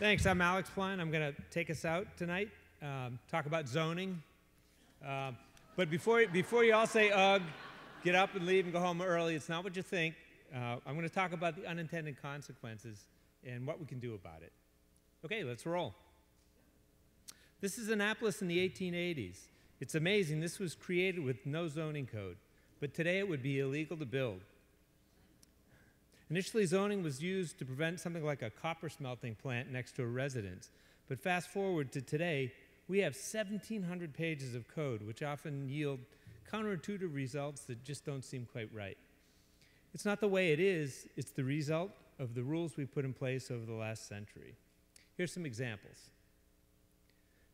Thanks. I'm Alex Pline. I'm going to take us out tonight, talk about zoning. But before you all say, ugh, get up and leave and go home early, it's not what you think. I'm going to talk about the unintended consequences and what we can do about it. Okay, let's roll. This is Annapolis in the 1880s. It's amazing. This was created with no zoning code, but today it would be illegal to build. Initially, zoning was used to prevent something like a copper smelting plant next to a residence. But fast forward to today, we have 1,700 pages of code, which often yield counterintuitive results that just don't seem quite right. It's not the way it is, it's the result of the rules we put in place over the last century. Here's some examples.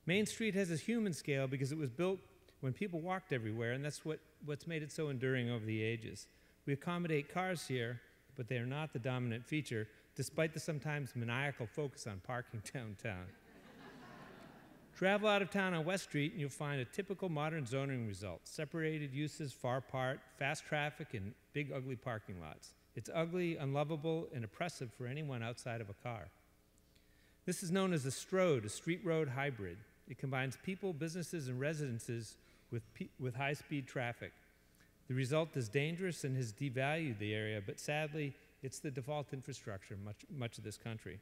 Main Street has a human scale because it was built when people walked everywhere, and that's what's made it so enduring over the ages. We accommodate cars here, but they are not the dominant feature, despite the sometimes maniacal focus on parking downtown. Travel out of town on West Street and you'll find a typical modern zoning result. Separated uses far apart, fast traffic, and big ugly parking lots. It's ugly, unlovable, and oppressive for anyone outside of a car. This is known as a STROAD, a street road hybrid. It combines people, businesses, and residences with high-speed traffic. The result is dangerous and has devalued the area, but sadly, it's the default infrastructure in much of this country.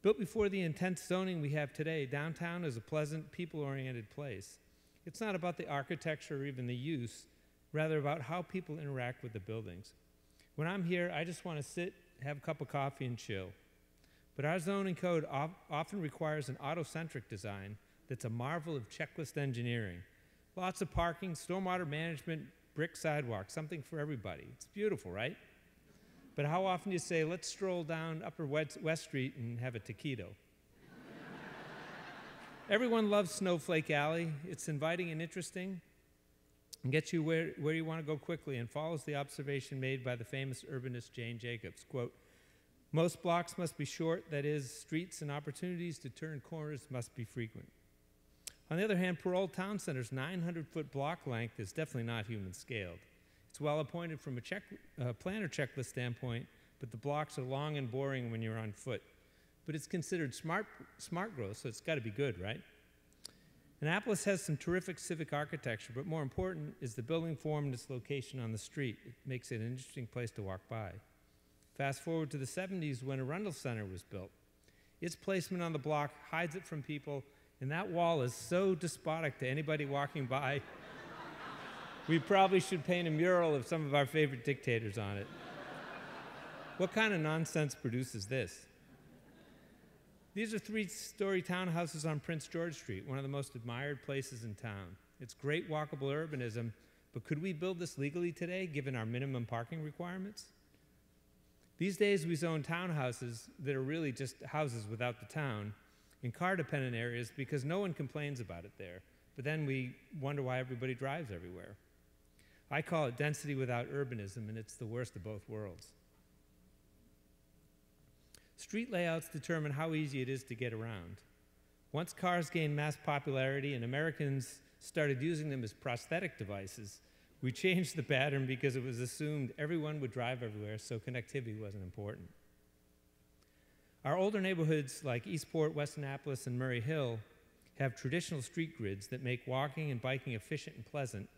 Built before the intense zoning we have today, downtown is a pleasant, people-oriented place. It's not about the architecture or even the use, rather about how people interact with the buildings. When I'm here, I just want to sit, have a cup of coffee, and chill. But our zoning code often requires an auto-centric design that's a marvel of checklist engineering. Lots of parking, stormwater management, brick sidewalks, something for everybody. It's beautiful, right? But how often do you say, let's stroll down Upper West Street and have a taquito? Everyone loves Snowflake Alley. It's inviting and interesting and gets you where you want to go quickly and follows the observation made by the famous urbanist Jane Jacobs. Quote, most blocks must be short, that is, streets and opportunities to turn corners must be frequent. On the other hand, Parole Town Center's 900-foot block length is definitely not human scaled. It's well appointed from a planner checklist standpoint, but the blocks are long and boring when you're on foot. But it's considered smart growth, so it's got to be good, right? Annapolis has some terrific civic architecture, but more important is the building form and its location on the street. It makes it an interesting place to walk by. Fast forward to the 70s when Arundel Center was built. Its placement on the block hides it from people, and that wall is so despotic to anybody walking by. We probably should paint a mural of some of our favorite dictators on it. What kind of nonsense produces this? These are 3-story townhouses on Prince George Street, one of the most admired places in town. It's great walkable urbanism, but could we build this legally today, given our minimum parking requirements? These days, we zone townhouses that are really just houses without the town in car-dependent areas because no one complains about it there. But then we wonder why everybody drives everywhere. I call it density without urbanism, and it's the worst of both worlds. Street layouts determine how easy it is to get around. Once cars gained mass popularity and Americans started using them as prosthetic devices, we changed the pattern because it was assumed everyone would drive everywhere, so connectivity wasn't important. Our older neighborhoods like Eastport, West Annapolis, and Murray Hill have traditional street grids that make walking and biking efficient and pleasant,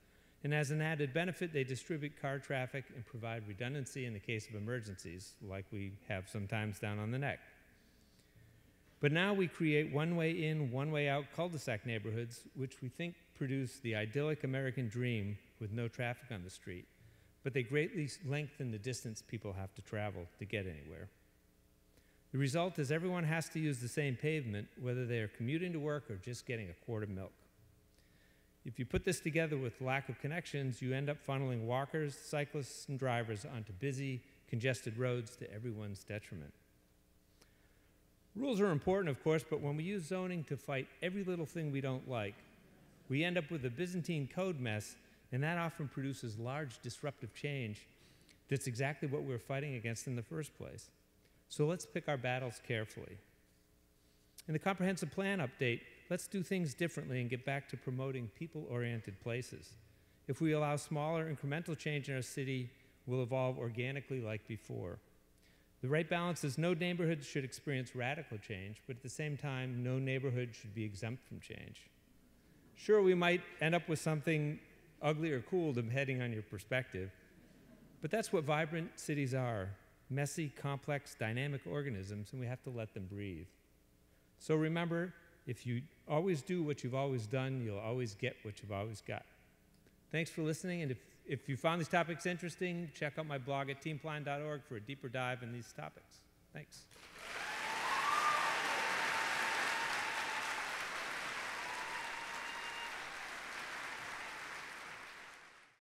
and as an added benefit, they distribute car traffic and provide redundancy in the case of emergencies, like we have sometimes down on the neck. But now we create one-way in, one-way out cul-de-sac neighborhoods, which we think produce the idyllic American dream with no traffic on the street, but they greatly lengthen the distance people have to travel to get anywhere. The result is everyone has to use the same pavement, whether they are commuting to work or just getting a quart of milk. If you put this together with lack of connections, you end up funneling walkers, cyclists, and drivers onto busy, congested roads to everyone's detriment. Rules are important, of course, but when we use zoning to fight every little thing we don't like, we end up with a Byzantine code mess, and that often produces large disruptive change that's exactly what we're fighting against in the first place. So let's pick our battles carefully. In the comprehensive plan update, let's do things differently and get back to promoting people-oriented places. If we allow smaller incremental change in our city, we'll evolve organically like before. The right balance is no neighborhood should experience radical change, but at the same time, no neighborhood should be exempt from change. Sure, we might end up with something ugly or cool depending on your perspective, but that's what vibrant cities are: messy, complex, dynamic organisms, and we have to let them breathe. So remember, if you always do what you've always done, you'll always get what you've always got. Thanks for listening, and if you found these topics interesting, check out my blog at teampline.org for a deeper dive in these topics. Thanks.